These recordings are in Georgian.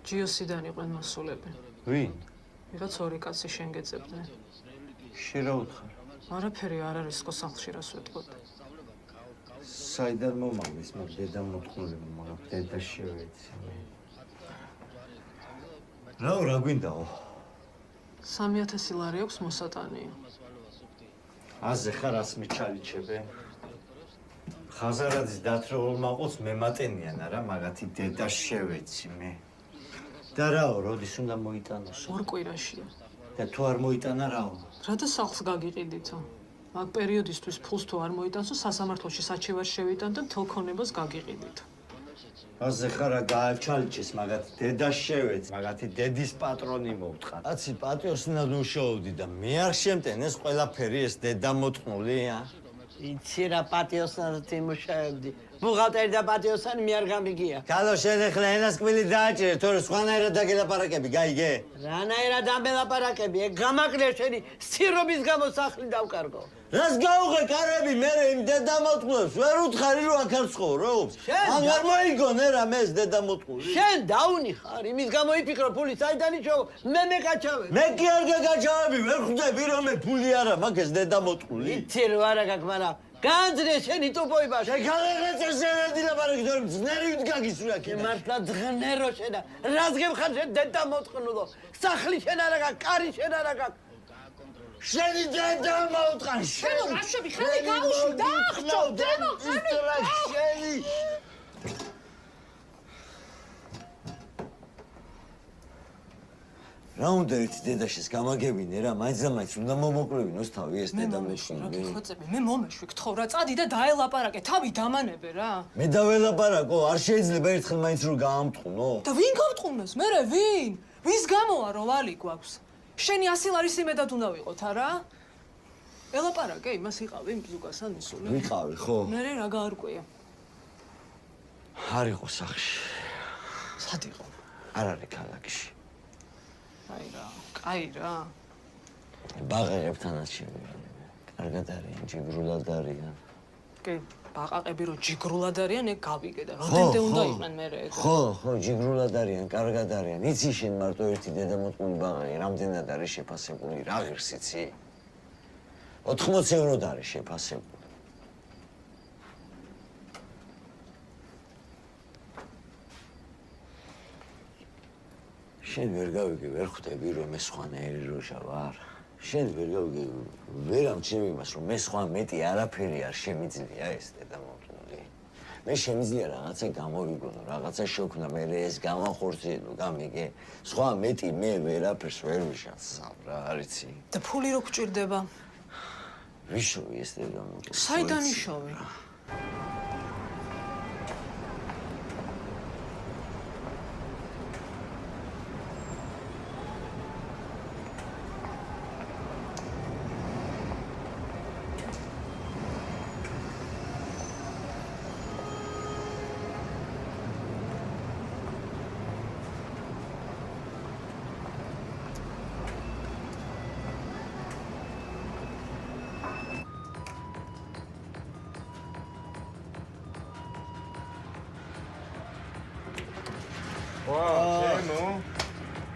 ჯიოსიდან იყვნენ მასულები. ვინ? ვიღაც ორი კაცი შენ გეძებდნენ. შენ რა უთხარ? არაფერი არ არის ხო სახლში რას ვეტყოდ. საიდან მომავლის, მაგ დედა მოთხოვნები, მაგრამ დედა შევეცი. რა გვინდაო? 3000 ლარი აქვს მოსატანია. აზე ხარ ას მიჩალიჩებე? ხაზარაძის დათრეულმა ყოს მემატენიან არა, მაგათი დედა შევეცი მე. და რაო, როდის უნდა მოიტანოს? ორ კვირაშია. და თუ არ მოიტანა რაო? რადა სახლს გაგიყიდითო? მაგ პერიოდისთვის ფულს თუ არ მოიტანსო, სასამართლოში საჩივარს შევიტან და მთელ ქონებას გაგიყიდითო. აზე ხარა გააჩალიჩეს მაგათი დედა შევეცი, მაგათი დედის პატრონი მოვთხარ. კაცი პატიოსნად უშოუდი და მე არ შემტენეს ყველაფერი ეს დედა მოთხმულია. იცი რა პატიოსნად იმუშავებდი. ბუღალტერი და პატიოსანი მე არ გამიგია. კალო შენ ახლა ენას კბილი დააჭერე, თორე სხვანაირად დაგელაპარაკები, გაიგე? რანაირად ამბელაპარაკები, გამაკლია შენი სცირობის გამო სახლი დავკარგო. რას გაუღე კარები, მე იმ დედა მოთხმულებს ვერ უთხარი რომ აქ არ ცხოვრობს. ან არ მოიგონე რა მე ეს დედა მოთხმული. შენ დაუნიხარ, იმის გამო იფიქრო ფული საიდან იჩო, მე მეკაჩავე. მე კი არ გაგაჩავები, ვერ ხვდები რომ მე ფული არა მაქვს ეს დედა მოთხმული. იცი რა არა გაკ, მაგრამ განძრე შენი ტოპოება. შეგალეღე ზერადი ლაპარაკი თორემ ძნერი გაგისვრა კი. მართლა ძღნერო შენა. რას გემხარ შენ დედა მოთხნულო? სახლი შენ არა გაკ, კარი შენ არა გაკ. შენი დედა მოთხარ. შენო რაშები ხელი გაუშვი და აღჭო დემო შენი რა უნდა ერთი დედაშეს გამაგებინე რა, მაინც და მაინც უნდა მომოკლევინოს თავი ეს დედა მოთხოვნები. ხოცები, მე მომეშვი გთხოვ რა, წადი და დაელაპარაკე, თავი დამანებე რა. მე დაველაპარაკო, არ შეიძლება ერთხელ მაინც რომ გაამტყუნო. და ვინ გავტყუნოს? მერე ვინ? ვის გამოა რომ ვალი გვაქვს? შენი 100 ლარის იმედად უნდა ვიყოთ არა? ელაპარაკე, იმას იყავი ზუგასთან ისული. ვიყავი ხო? მერე რა გაარკვია? არ იყო სახლში. სად იყო? არ არის ქალაქში. აი რა, კაი რა. ბაღებთანაც შევიდე. კარგად არიან, ჯიგრულად არიან. კი, ბაყაყები რო ჯიგრულად არიან, ეგ გავიგე და რამდენდე უნდა იყვნენ მერე ეგ. ხო, ჯიგრულად არიან, კარგად არიან. იცი შენ მარტო ერთი დედა მოწყული ბაღი, რამდენად არის შეფასებული, რა ღირს იცი? 80 ევროდ არის შეფასებული. შენ ვერ გავიგე, ვერ ხვდები რომ მე სხვანაირი როჟა ვარ. შენ ვერ გავიგე, ვერ ამჩნევ იმას რომ მე სხვა მეტი არაფერი არ შემიძლია ეს დედა მოთხოვნი. მე შემიძლია რაღაცა გამოვიგონო, რაღაცა შევქმნა, მე ეს გამახორციელო, გამიგე. სხვა მეტი მე ვერაფერს ვერ ვიშალსავ რა, არიცი. და ფული რო გჭირდება? ვიშოვი ეს დედა მოთხოვნი. საიდან იშოვე?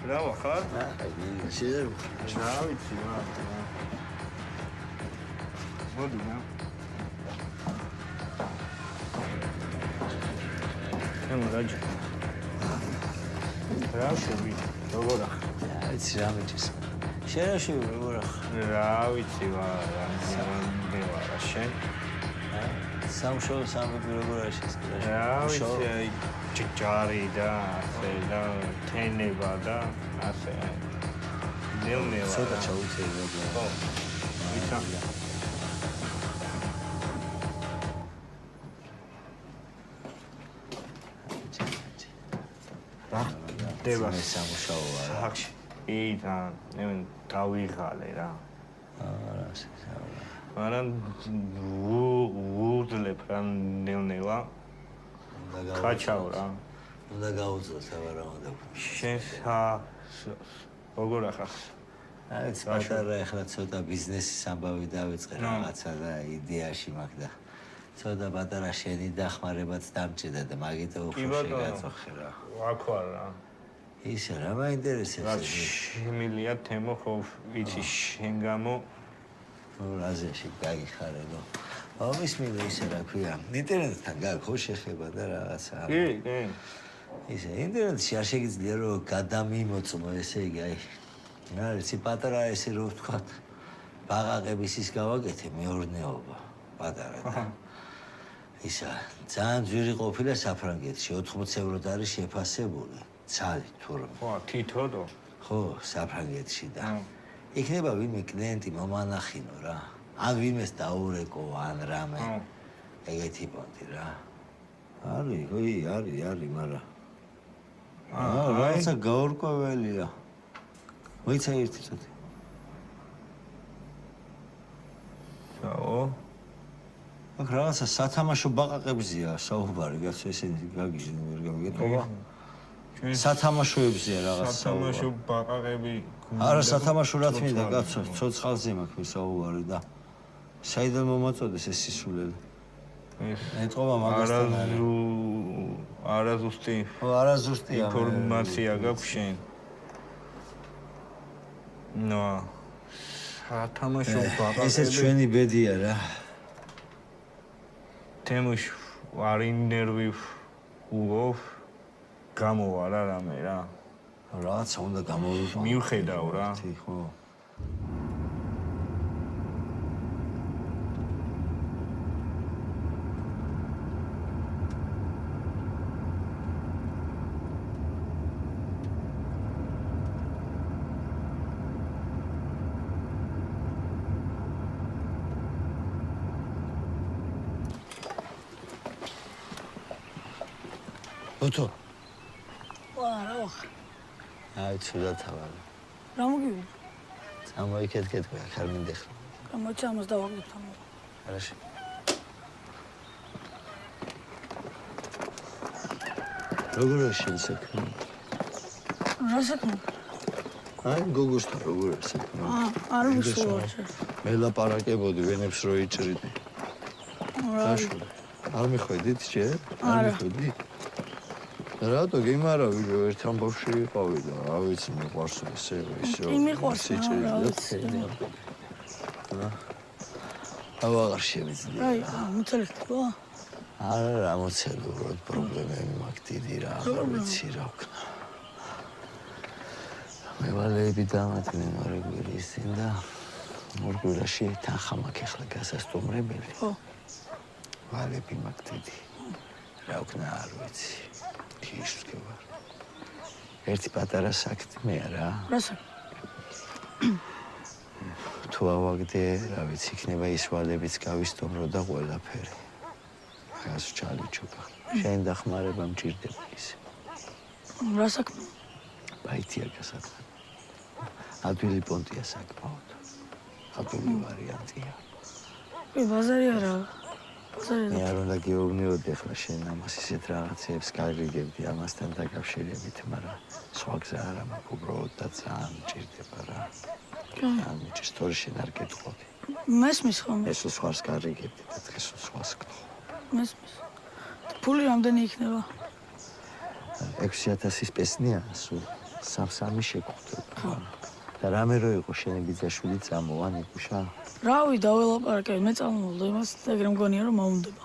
Bravo, ხარ? შეიძლება. რა ვიცი რა. მოდი რა. ნუ რაჯი. რა შევი? როგორ ახ? რა ვიცი რა მიჭის. შენ რა შევი როგორ ახ? რა ვიცი რა რა შენ? სამშობლო სამები როგორ არის ეს? რა ვიცი აი ჭიჭარი და ასე და თენება და ასე ნელ-ნელა ცოტა ჩაუწერია ხო ვიცა რა დევა სამუშაო არა სახში იდა მე დავიღალე რა არა შეიძლება მაგრამ ვუძლებ რა ნელ-ნელა ხაჩაო რა უნდა გაუძლო სავარაუდო შენ როგორ ახახ აი ცოტა ახლა ცოტა ბიზნესის ამბავი დავიწყე რაღაცა და იდეაში მაქვს და ცოტა პატარა შენი დახმარებაც დამჭირდა და მაგით უფრო შეგაწოხე რა ვაქვა რა ისა რა მაინტერესებს? შემილია თემო ხო ვიცი შენ გამო რაზეში გაგიხარებო. ამის მინდა ისა რა ქვია. ინტერნეტთან გაქო შეხება და რაღაცა. კი. ისა ინტერნეტში არ შეგიძლია რომ გადამიმოწმო ესე იგი აი. რა იცი პატარა ესე რო ვთქვათ. ბაღაყების ის გავაკეთე მეურნეობა. პატარა და ისა ძალიან ძვირი ყოფილა საფრანგეთში 80 ევროდ არის შეფასებული. ცალი თურმე. ხო თითოდო ხო, საფრანგეთში და იქნება ვინმე კლიენტი მომანახინო რა. ან ვინმეს დაურეკო ან რამე. ეგეთი პონტი რა. არის, მაგრამ რაღაცა გაურკვეველია. მოიცა ერთი წუთი. საო აქ რაღაცა სათამაშო ბაყაყებზია საუბარი, გასცე ესენი გაგიჟდნენ ვერ გამიგეთყობა. სათამაშოებზია რაღაც სათამაშო ბაყაყები არა სათამაშო რაც მინდა კაცო ცოცხალზე მაქვს საუბარი და საიდან მომაწოდეს ეს სისულელი ეთყობა მაგასთან არაზუსტი არაზუსტია ინფორმაცია გაქვს შენ ნო სათამაშო ბაყაყები ესეც ჩვენი ბედია რა თემუშ ვარი ნერვი უგო გამოვა რა რამე რა რაცა უნდა გამოვიყო მივხედავ რა ხო უთო ვარო აი ცუდად თავარი რა მოგივი წამოიქეთ არ მინდა ხა გამოჩამოს დავაგდებ ამ хорошо როგორ შეიძლება რა საქმე აი გოგოსთან როგორ საქმე არ ვისურვებ მე ლაპარაკებოდი ვენებს რო იჭრიდი არ მიხვედით ჯერ არ მიხვედი რატო გიმარა ვიდეო ერთ ამბავში ვიყავი და რა ვიცი მიყვარს ესე მიყვარს რა ვიცი აღარ შემიძლია აი მოცელქო არა რა მოცელუროდ პრობლემები მაქვს დიდი რა აღარ ვიცი რა ვქნა მე ვალეები დამატნე მორე გვირისინ და ორ გვირაში თანხა მაქვს ახლა გასასტუმრებელი ხო ვალეები მაქვს დიდი რა ვქნა არ ვიცი ისკე ვარ. ერთი პატარა საქმეა რა. რა საქმე? თუ ავაგდე, რა ვიცი, იქნება ის ვალებიც გავისტუმრო და ყველაფერი. მაგას ჩალიჩობა. შენ დახმარება მჭირდება ისე. რა საქმე? ბაითია გასაქმე. ადვილი პონტია საკმაოდ. ადვილი ვარიანტია. ბაზარი არა. მე არ უნდა გეუბნიოდი ახლა შენ ამას ისეთ რაღაცებს გაგიგებდი ამასთან დაკავშირებით, მაგრამ სხვა გზა არ მაქვს, უბრალოდ და ძალიან მჭირდება რა. ან მიჭირს თორე შენ არ გეტყობი. მესმის ხოლმე. ეს სხვას გაგიგებდი და დღეს სხვას გთხოვ. მესმის. ფული რამდენი იქნება? 6000-ის პესნია, სულ 3 შეგხვდება. და რამე რო იყო შენი ბიძაშვილი წამოვა ნიკუშა? რავი, დაველაპარაკე, მე წამოვიდა იმას და ეგრე მგონია რომ მაუნდება.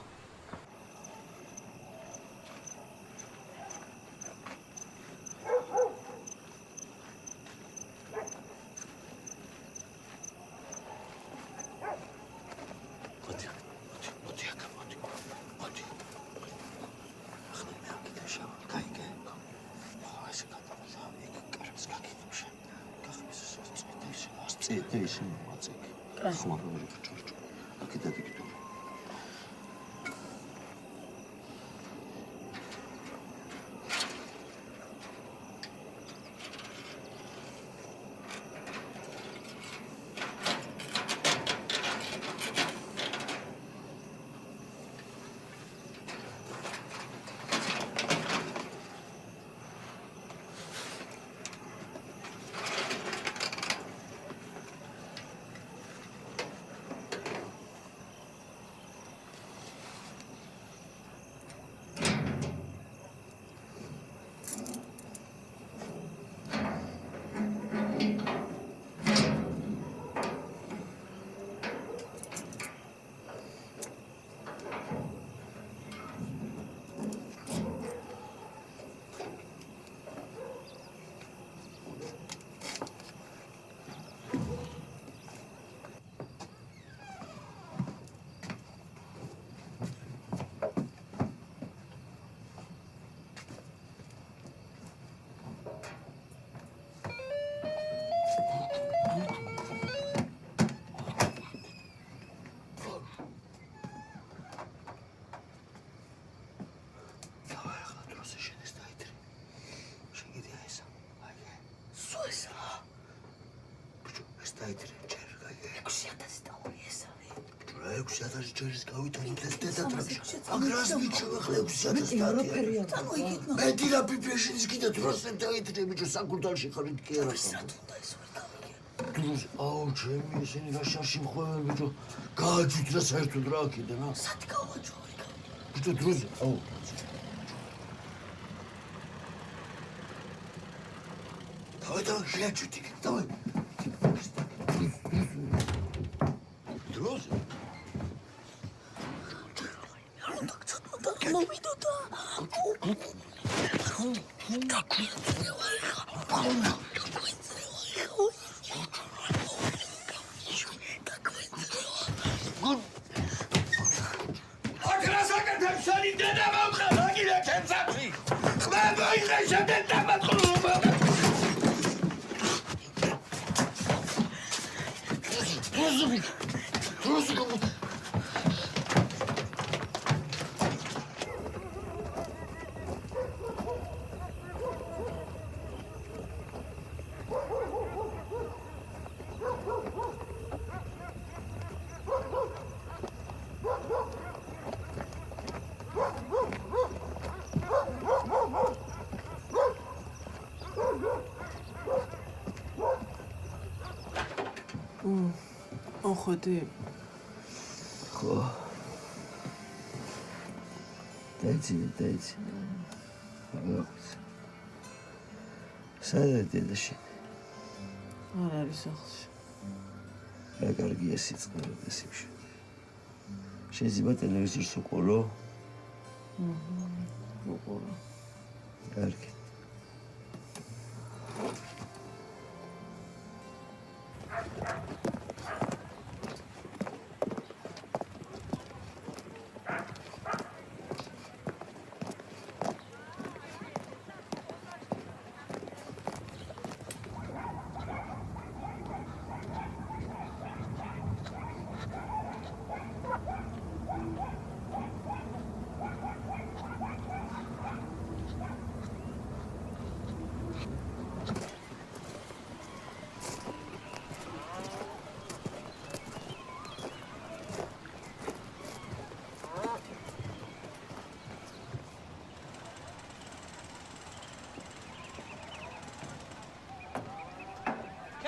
გაიძრე ჯერ გაიგე 6000 დოლარი ეს არის. 6000 ჯერის გავითანით ეს დედატრებში. აგრას მიჩვევა ხლე 6000 არაფერია. ანუ იქით მეტი რა ფიფეშინის კიდე დროსებ დაიძრე ბიჭო საკუთალში ხარით კი არა. რა თუნდა ეს ვერ დავიგე. დროს აუ ჩემი ესენი რა შარში მხვევენ ბიჭო. გააჩვით რა საერთოდ რა აქედან ა? სად გავაჯვარი? ბიჭო დროს აუ давай, глячу тебе, давай. Друзі. Ну так цудно так мовидода. ოხოდი ხო. დაიცინე. აგახვიცე. სადაა დედაში? არ არის სახლში. რა კარგია სიწყე და სიმშვიდე. შეიძლება ტელევიზორს უყურო? უყურო. კარგი.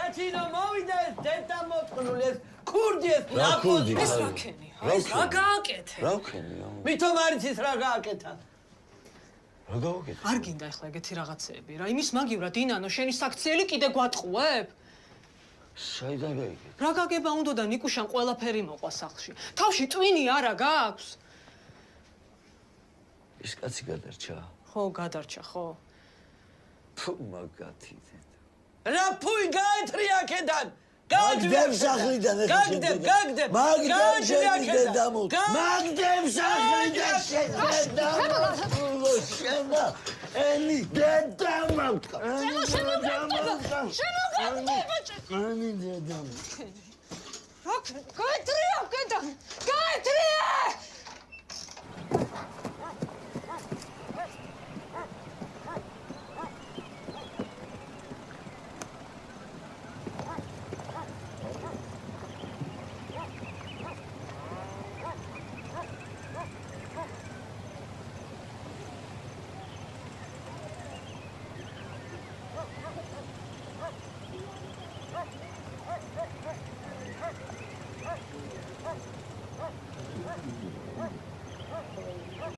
კაჩინო მოვიდა ეს დედა მოწყნული ეს ქურდი ეს ქურდი? ეს რა ქენია? ეს რა გააკეთე? რა ვქენია? მითომ არის ის რა გააკეთა? რა გავაკეთე? არ გინდა ახლა ეგეთი რაღაცეები რა. იმის მაგივრად ინანო შენი საქციელი კიდე გვატყუებ? საიდან გაიგე? რა გაგება უნდა და ნიკუშან ყველაფერი მოყვა სახლში. თავში ტვინი არა გაქვს? ის კაცი გადარჩა. ხო, გადარჩა, ხო. ფუ მაგათი. რა ფუი გაეთრი აქედან? მაგდებ სახლიდან გაგდებ. მაგდებ შენი დედამოთ. მაგდებ სახლიდან შენი დედამოთ. შენა ენი დედამოთ. ენი დედამოთ. რა გაეთრია აქედან? გაეთრია!